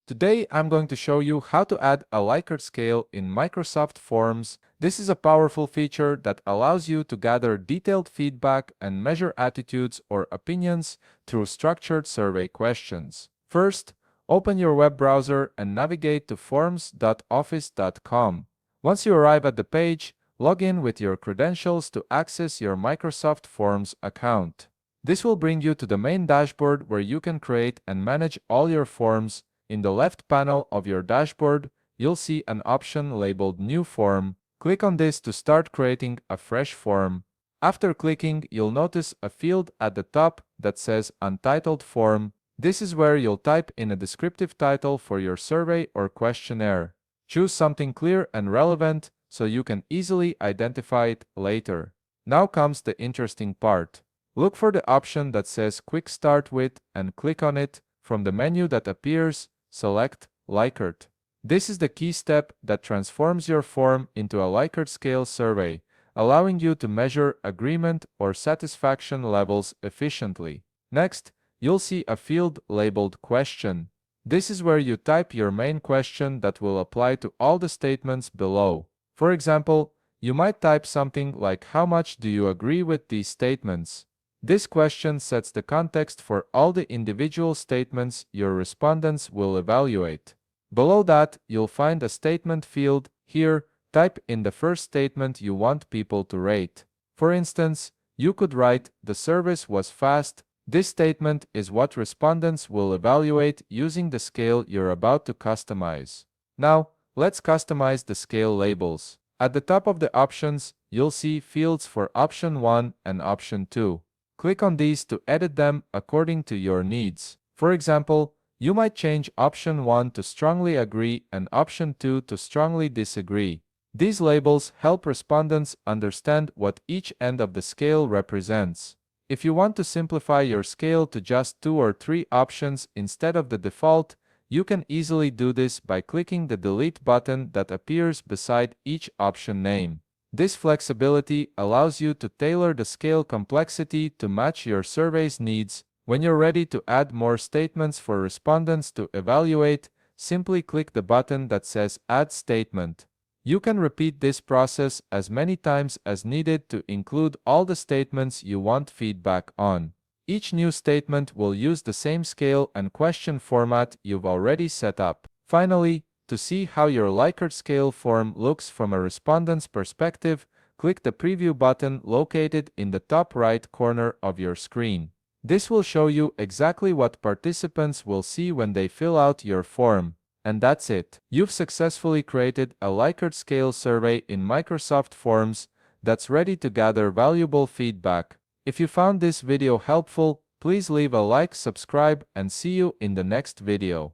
Today, I'm going to show you how to add a Likert scale in Microsoft Forms. This is a powerful feature that allows you to gather detailed feedback and measure attitudes or opinions through structured survey questions. First, open your web browser and navigate to forms.office.com. Once you arrive at the page, log in with your credentials to access your Microsoft Forms account. This will bring you to the main dashboard where you can create and manage all your forms. In the left panel of your dashboard, you'll see an option labeled New Form. Click on this to start creating a fresh form. After clicking, you'll notice a field at the top that says Untitled Form. This is where you'll type in a descriptive title for your survey or questionnaire. Choose something clear and relevant so you can easily identify it later. Now comes the interesting part. Look for the option that says Quick Start With and click on it. From the menu that appears, select Likert. This is the key step that transforms your form into a Likert scale survey, allowing you to measure agreement or satisfaction levels efficiently. Next, you'll see a field labeled Question. This is where you type your main question that will apply to all the statements below. For example, you might type something like "How much do you agree with these statements?" This question sets the context for all the individual statements your respondents will evaluate. Below that, you'll find a statement field. Here, type in the first statement you want people to rate. For instance, you could write, "The service was fast." This statement is what respondents will evaluate using the scale you're about to customize. Now, let's customize the scale labels. At the top of the options, you'll see fields for option 1 and option 2. Click on these to edit them according to your needs. For example, you might change option 1 to strongly agree and option 2 to strongly disagree. These labels help respondents understand what each end of the scale represents. If you want to simplify your scale to just 2 or 3 options instead of the default, you can easily do this by clicking the Delete button that appears beside each option name. This flexibility allows you to tailor the scale complexity to match your survey's needs. When you're ready to add more statements for respondents to evaluate, simply click the button that says Add Statement. You can repeat this process as many times as needed to include all the statements you want feedback on. Each new statement will use the same scale and question format you've already set up. Finally, to see how your Likert scale form looks from a respondent's perspective, click the Preview button located in the top right corner of your screen. This will show you exactly what participants will see when they fill out your form. And that's it. You've successfully created a Likert scale survey in Microsoft Forms that's ready to gather valuable feedback. If you found this video helpful, please leave a like, subscribe, and see you in the next video.